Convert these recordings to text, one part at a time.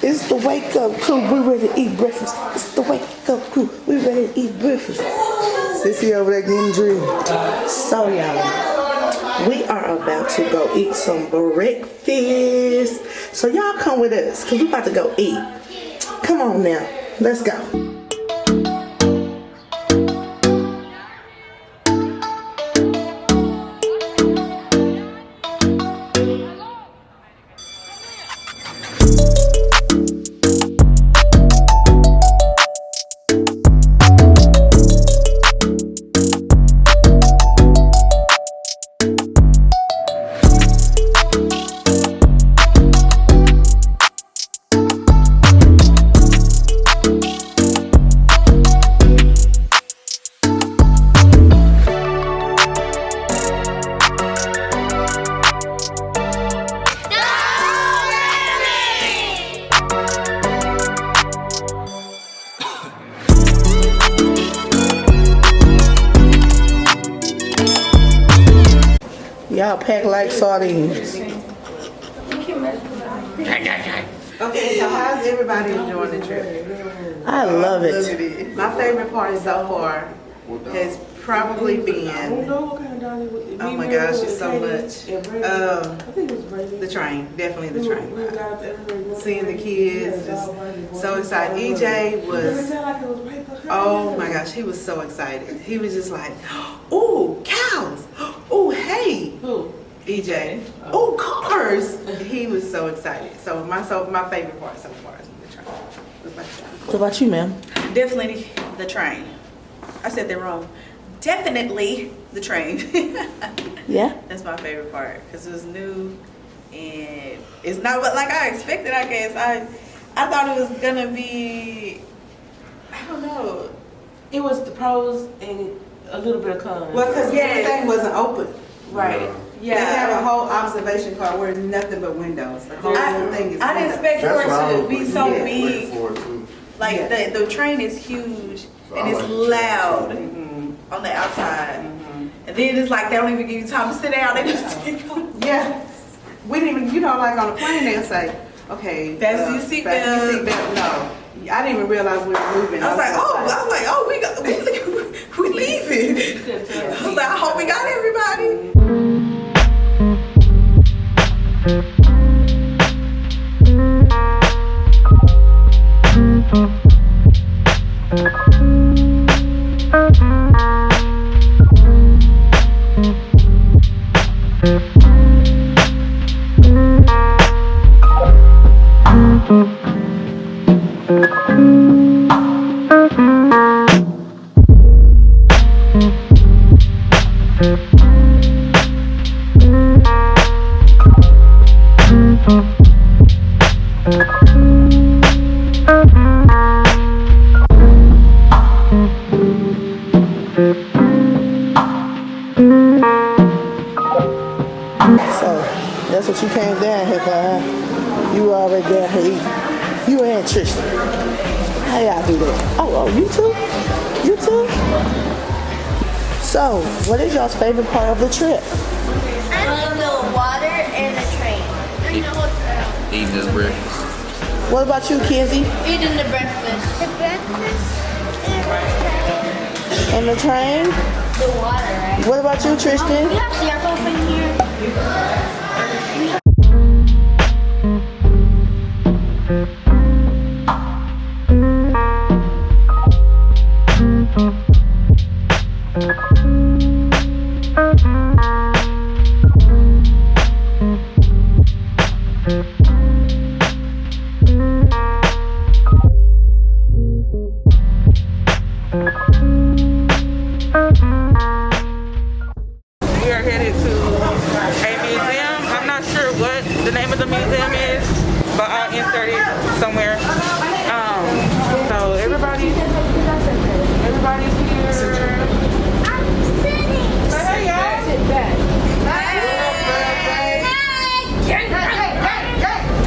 It's the wake up crew. We ready to eat breakfast. It's the wake up crew. We ready to eat breakfast. Sissy over there getting drilled. So y'all, we are about to go eat some breakfast. So y'all come with us, cause we about to go eat. Come on now, let's go. Y'all pack like sardines. Okay, so how's everybody enjoying the trip? I love it. My favorite part so far has probably been, oh my gosh, it's so much. The train, definitely the train ride. Seeing the kids, just so excited. EJ was, oh my gosh, he was so excited. He was just like, oh, cows. Oh, hey. Who? EJ. Oh, cars. He was so excited. So my favorite part so far is the train. What about you, ma'am? Definitely the train. I said that wrong. Definitely the train. Yeah? That's my favorite part because it was new and it's not what like I expected. I guess I thought it was gonna be, I don't know. It was the pros and a little bit of cons. Well, because everything wasn't open. Right. Yeah. They have a whole observation car where it's nothing but windows. The whole thing is I didn't windows. expect for it to be so Yeah. big. Like the train is huge and it's loud on the outside. And then it's like they don't even give you time to sit down. They just take on. Yeah. We didn't even, like on the plane they'll say, okay, Fasten your seatbelt. No. I didn't even realize we were moving. I was like, we leaving. I was like, I hope we got everybody. That's what you came down here for, huh? You were already down here eating. You and Tristan. How y'all do that? Oh, you too? You too? So, what is y'all's favorite part of the trip? The water and the train. Eating this breakfast. What about you, Kenzie? Eating the breakfast. The breakfast And the train? the water, right? What about you, Tristan? We have circles in here. We are headed to a museum. I'm not sure what the name of the museum is, but I'll insert it somewhere. So everybody's here. I'm sitting. Say hey, y'all. Sit back.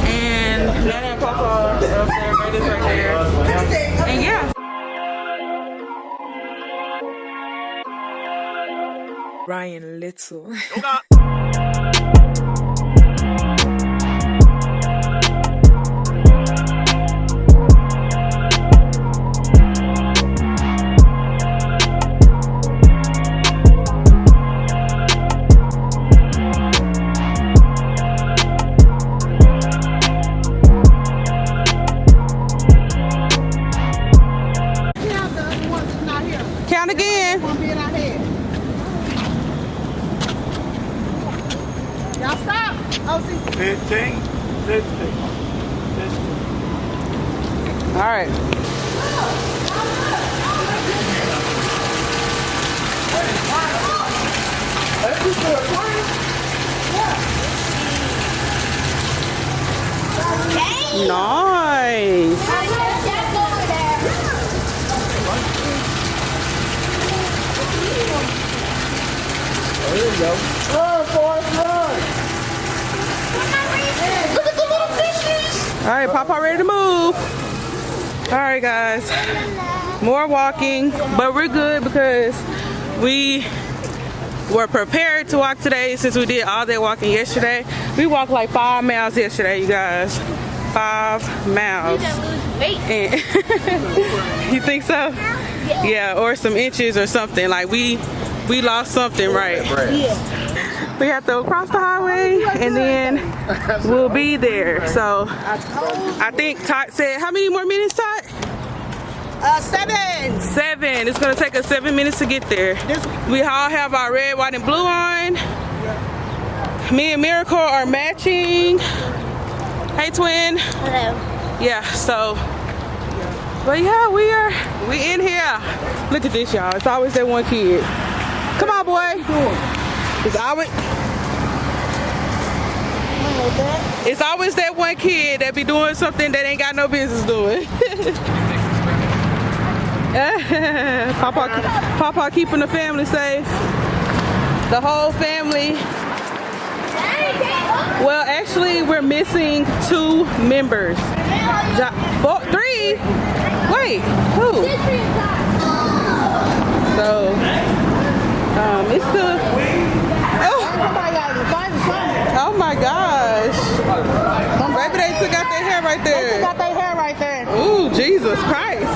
And Nanah and Papa are up there, Brady's right there. And yeah. Ryan Little. All right. Nice. There you go. Run, Forrest, run. Look at the little fishes. All right, Papa ready to move. All right, guys. More walking, but we're good because we were prepared to walk today since we did all that walking yesterday. We walked like 5 miles yesterday, you guys. 5 miles. And you think so? Yeah, or some inches or something. Like we lost something, right? We have to cross the highway and then we'll be there. So I think Tott said, how many more minutes, Tott? 7. 7. It's gonna take us 7 minutes to get there. We all have our red, white, and blue on. Me and Miracle are matching. Hey, twin. Hello. Yeah, so, but yeah, we in here. Look at this, y'all. It's always that one kid. Come on, boy. It's always that one kid that be doing something that ain't got no business doing. Papa keeping the family safe. The whole family. Well, actually, we're missing 2 members. 3? Wait, who? So, it's the. Oh my gosh. Maybe they took out their hair right there. They took out their hair right there. Ooh, Jesus Christ.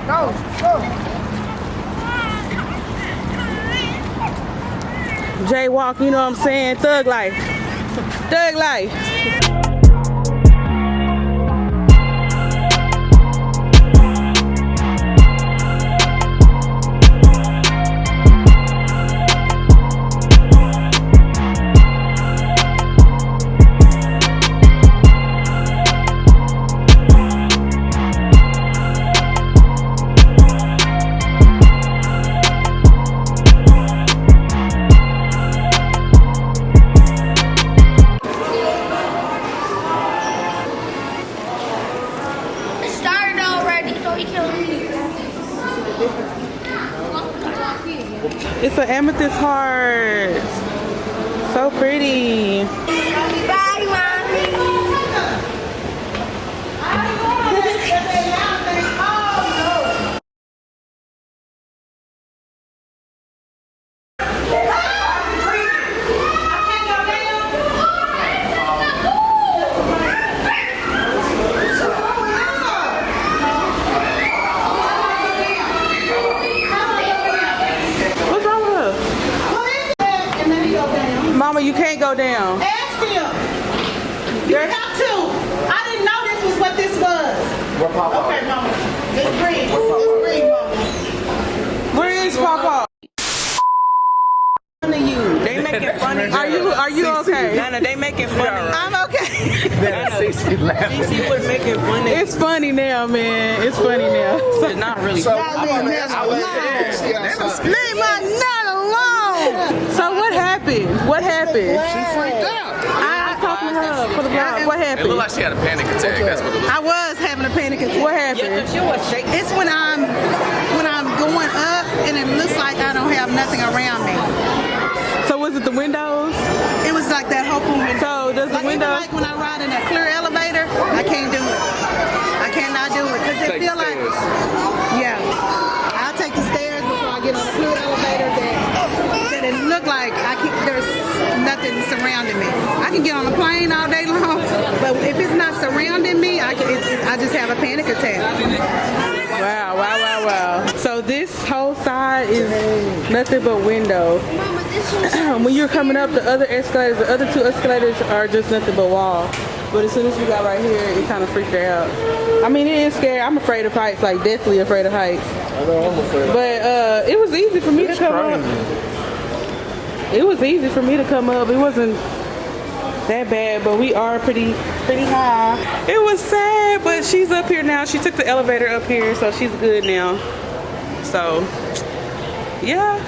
Go, go. Jaywalk, you know what I'm saying? Thug life. Thug life. It's an amethyst heart. So pretty. Bye, Mommy. Mama, you can't go down. Ask him. You have to. I didn't know this was what this was. Okay, Mama. Let's breathe. Let's breathe, Mama. Where is Papa? You. They making fun of you. Are you okay? Nanah, they making fun of you. I'm okay. CC was making fun of you. It's funny now, man. It's funny now. It's not really funny. Leave my nut alone. So what happened? What happened? She freaked out. I talked to her for the vlog. What It happened? looked like she had a panic attack. That's what it looked I was having a panic attack. What happened? Yeah, she was shaking. It's when I'm going up and it looks like I don't have nothing around me. So was it the windows? It was like that whole window. So does the Like, even window? like when I ride in that clear elevator, I can't do it. I cannot do it because it feel like, yeah, I'll take the stairs before I get on the clear elevator. That it look like there's nothing surrounding me. I can get on a plane all day long, but if it's not surrounding me, I just have a panic attack. Wow, wow, wow, wow. So this whole side is nothing but window. When you're coming up the other escalators, the other 2 escalators are just nothing but wall. But as soon as we got right here, it kind of freaked her out. I mean, it is scary. I'm afraid of heights, like deathly afraid of heights. I know I'm afraid. But it was easy for me to come up. it was easy for me to come up. It wasn't that bad, but we are pretty high. It was sad, but she's up here now. She took the elevator up here, so she's good now. So, yeah.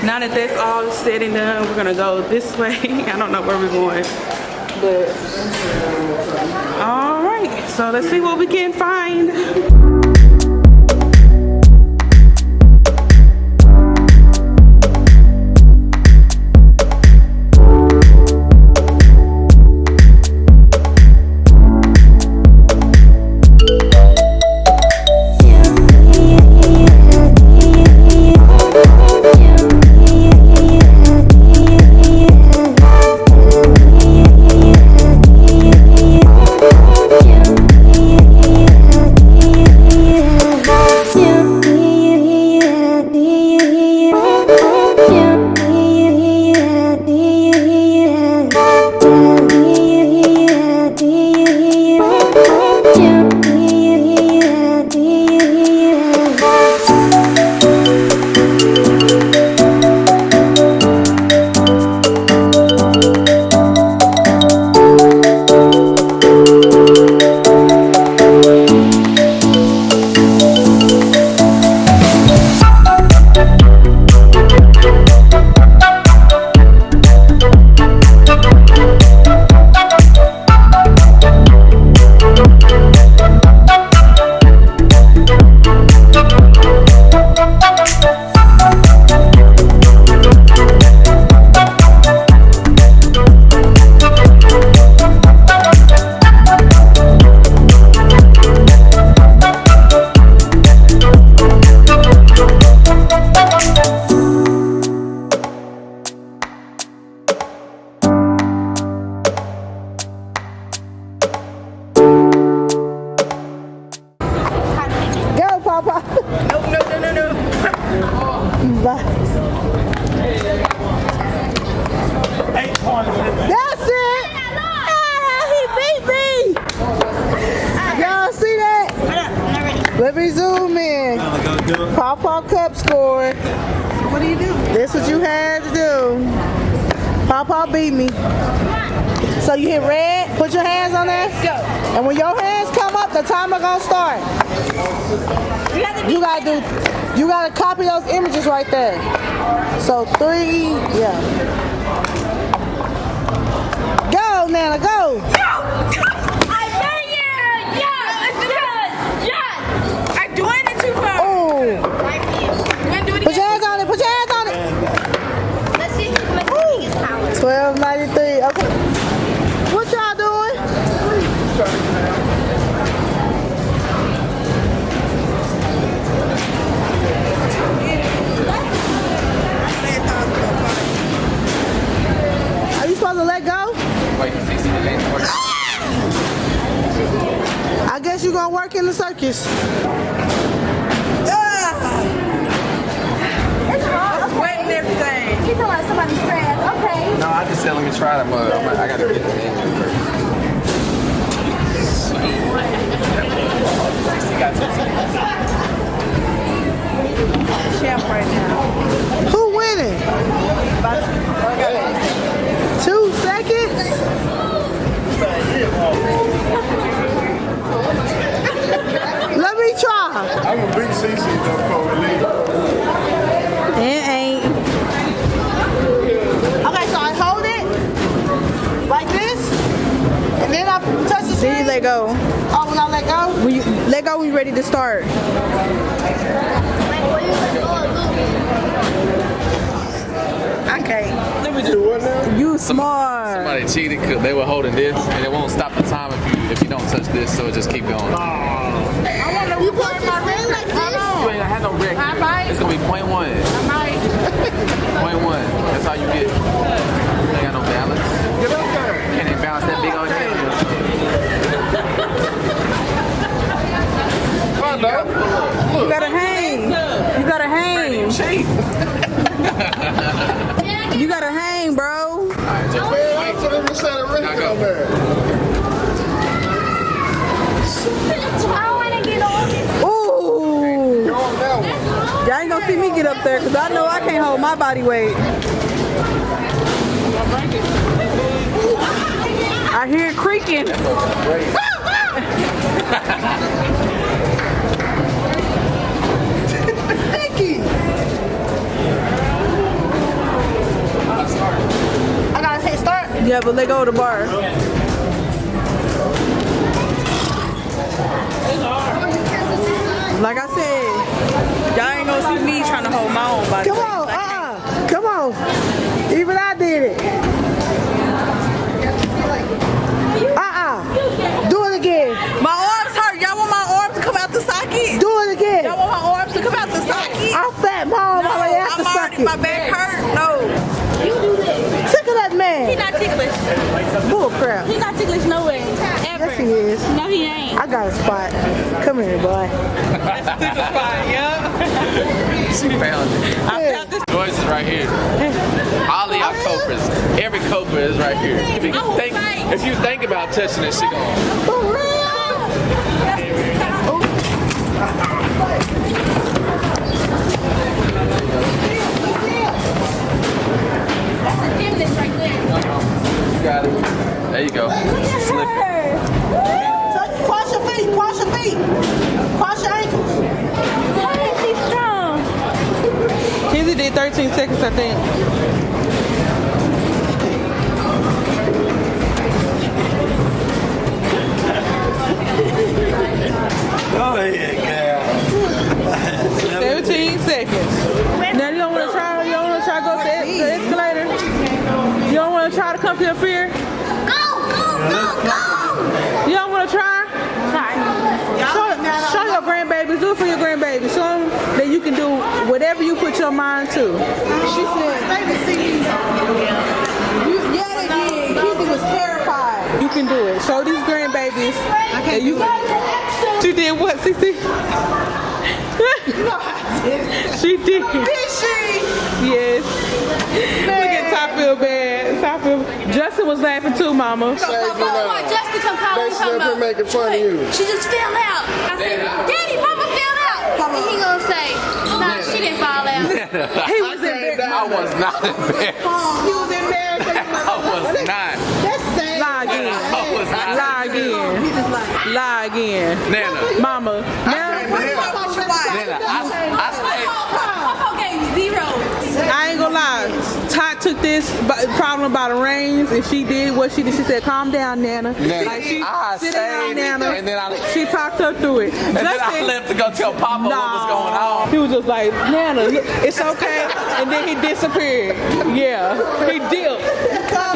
Now that that's all said and done, we're gonna go this way. I don't know where we're going, but all right. So let's see what we can find. That's it! He beat me! Y'all see that? Let me zoom in. Pawpaw Cup scored. What do you do? That's what you had to do. Pawpaw beat me. So you hit red, put your hands on there. Go. And when your hands come up, the timer gonna start. You gotta copy those images right there. So 3, yeah. Go, Nanah, go! I dare you! Yes! I'm doing it too far. Oh! Put your hands on it, put your hands on it! Let's see who can make his power. 1293, okay. What y'all doing? Are you supposed to let go? I guess you're gonna work in the circus. It's hard. Sweating and everything. She's talking about somebody's friend. Okay. No, I just said let me try them. I gotta get the name first. CC got 2 seconds. Champ right now. Who winning? 2 seconds? Let me try. I'm a big CC though, Cody. It ain't. Okay, so I hold it like this, and then I touch the screen. Then you let go. Oh, when I let go? When you let go, when you're ready to start. Okay. Let me do what now? You smart. Somebody cheated because they were holding this, and it won't stop the time if you don't touch this, so it just keep going. I want to record my ring like this. You ain't gonna have no red. I might. It's gonna be 0.1. I might. 0.1. That's all you get. You ain't got no balance. Get up there. Can't even balance that big on your head. Come on, dog. You gotta hang. You gotta hang. Cheat. You gotta hang, bro. Alright, just Man, I'm for them to set a ring on there. I want to get on it. Ooh. You're on that one. Y'all ain't gonna see me get up there because I know I can't hold my body weight. I hear it creaking. I gotta say start. Yeah, but let go of the bar. Like I said, y'all ain't gonna see me trying to hold my own body. Come on, come on. Even I did it. Do it again. My arms hurt. Y'all want my arms to come out the socket? Do it again. Y'all want my arms to come out the socket? I'm fat, mom. No, I have to I'm suck already, it. my back hurt. No. You do this. Sick of that man. He not ticklish. Bull crap. He not ticklish nowhere. Ever. Yes, he is. No, he ain't. I got a spot. Come here, boy. She found it. I found this. Joyce is right here. All of y'all copers. Every coper is right here. If you think about touching it, she gone. For real? That's a gymnast right there. You got it. There you go. Slip it. Cross your feet. Cross your feet. Cross your ankles. She's strong. Kenzie did 13 seconds, I think. Go ahead, girl. 17 seconds. Now you don't want to try. You don't want to try to go to the escalator. You don't want to try to come to the pier. Go, go, go, go. You don't want to try. Show your grandbabies. Do it for your grandbabies. Show them that you can do whatever you put your mind to. She said, baby, see. Yeah, they did. Kizzy was terrified. You can do it. Show these grandbabies. That you can. She did what, Cece? She did. Did she? Yes. Look at Top feel bad. Top feel. Justin was laughing too, Mama. Justin come call They me still talking about. making fun of you. She just fell out. I said, Daddy, Mama fell out. And he gonna say, nah, she didn't fall out. He was embarrassed. I was not embarrassed. He was embarrassed. I was not. That's sad. Lie again. I was not. Lie again. He just like, Lie again. Nana. Mama. Now, Nana, I Papa gave me 0. I ain't gonna lie. Tott took this problem about the reins and she did what she did. She said, calm down, Nana. Like she sit down, Nana. And then She talked her through it. then I left to go tell Papa what was going on. He was just like, Nana, look, it's okay. And then he disappeared. Yeah, he dipped.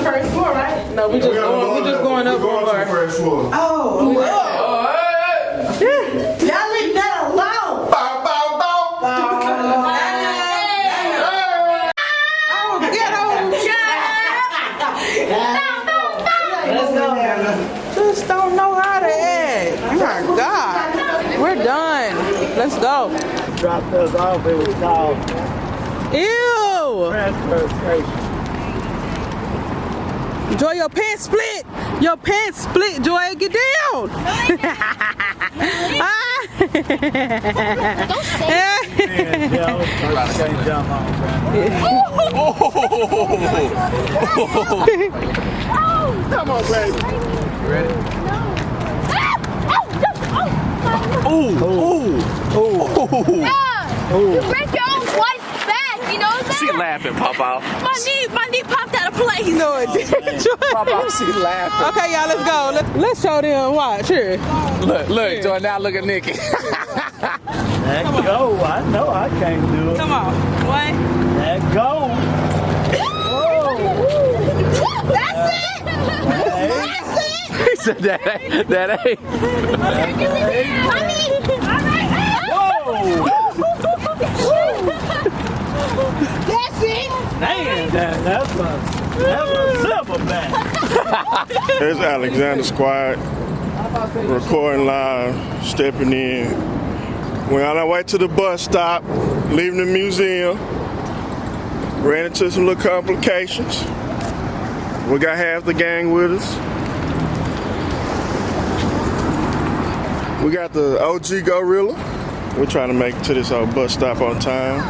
first floor, right? No, we just going up one more. First floor. Oh, y'all leave that alone. Bow, bow, bow. Just don't know how to act. Oh my God. We're done. Let's go. Dropped us off, it was called Ew. transfer station. Joy, your pants split. Your pants split, Joy. Get down. Don't say Can't jump on, Come on, baby. You ready? You break your own wife's back, you know that? She laughing, Papa. My knee popped out of place. No, it didn't. Joy. Papa, she laughing. Okay, y'all, let's go. Let's show them. Watch here. Look, Joy, now look at Nikki. That go, I know I can't do it. Come on. One. That go. That's it. He said that ain't. That's it. Man, that's a silverback. There's Alexander Squad recording live, stepping in. We're on our way to the bus stop, leaving the museum. Ran into some little complications. We got half the gang with us. We got the OG Gorilla. We're trying to make it to this bus stop on time.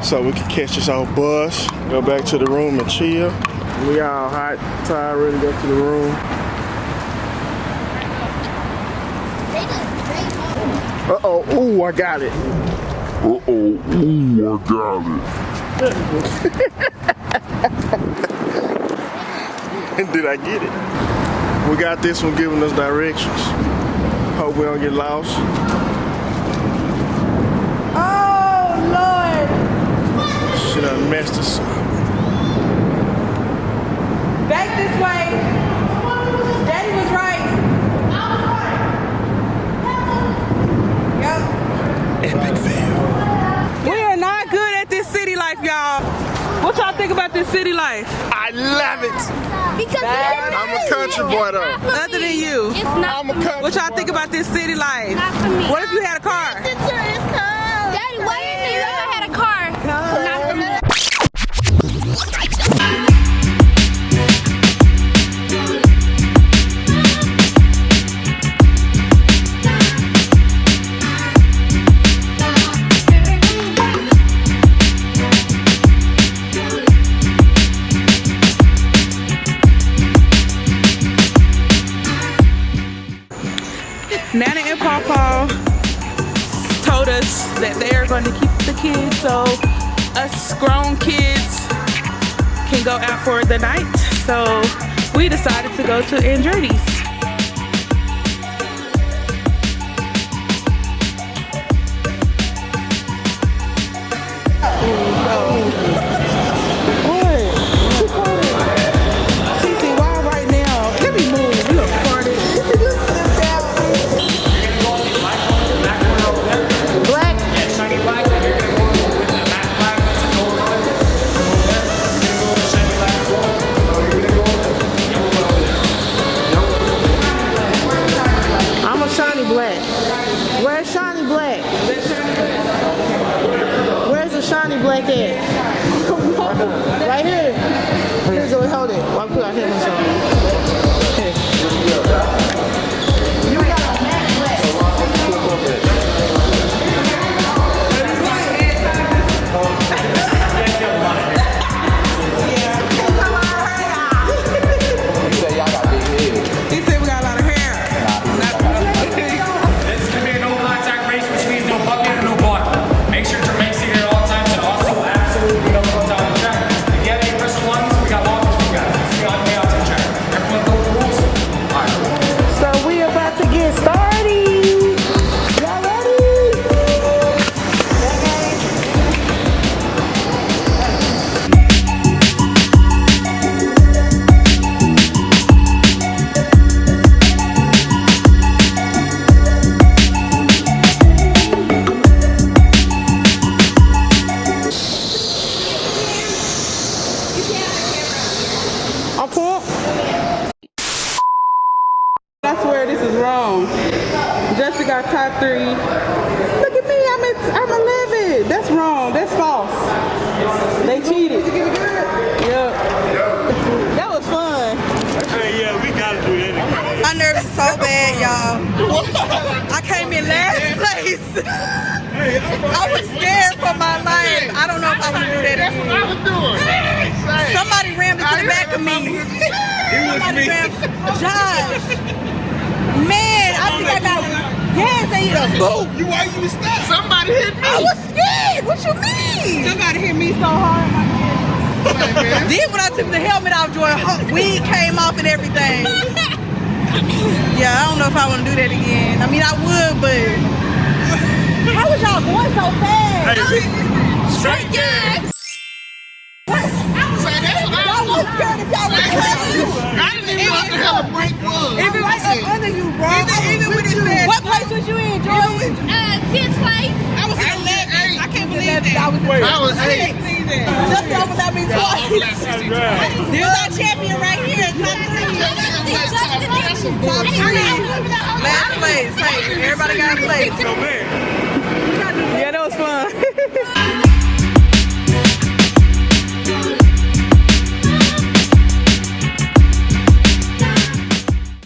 so we can catch this old bus, go back to the room and chill. We all hot, tired, ready to go to the room. Uh-oh, ooh, I got it. Uh-oh, ooh, I got it. Did I get it? We got this one giving us directions. Hope we don't get lost. Oh, Lord. She done messed us up. Back this way. Daddy was right. Yep. Epic fail. We are not good at this city life, y'all. What y'all think about this city life? I love it. Because I'm a country boy though. Other than you. It's not I'm a country What y'all boy. think about this city life? Not for me. What if you had a car? Daddy, why didn't you ever had a car? Not for me. Nana and Pawpaw told us that they are going to keep the kids so us grown kids can go out for the night. So we decided to go to Andretti's. Black at? Right here. Here's the way, hold it. While I put our headphones on. You got a matte black. You say y'all got big heads. He said we got a lot of hair. This is going to be a no contact race, which means no bucket or no block. Make sure to remain seated at all times and also absolutely no front on the track. If you have any personal ones, we got lockers for you guys. This is on the outside track. Everyone know the rules? All right. So we about to get started. Y'all ready? I can't. I swear this is wrong. Jessica got top 3. Look at me, I'm 11. That's wrong. That's false. They cheated. Yep. That was fun. Hey, yeah, we gotta do that. My nerves are so bad, y'all. I came in last place. I was scared for my life. I don't know if I can do that again. That's what I was doing. Somebody rammed into the back of me. Somebody rammed Josh. Man, I think I got yes, I hit a boot. Why you stop? Somebody hit me. I was scared. What you mean? Somebody hit me so hard. Then when I took the helmet off, Jordan, weed came off and everything. Yeah, I don't know if I want to do that again. I mean, I would, but how was y'all going so fast? Straight gas. Y'all was scared if y'all was crazy. I didn't even know what the hell a break was. Even right up under you, bro. Even when it said, what place was you in, Jordan? 10th place. I was 11. I can't believe that. I was 8. Just over that me twice. There's our champion right here, top 3. Top 3. Last place. Hey, everybody got a place. So, man,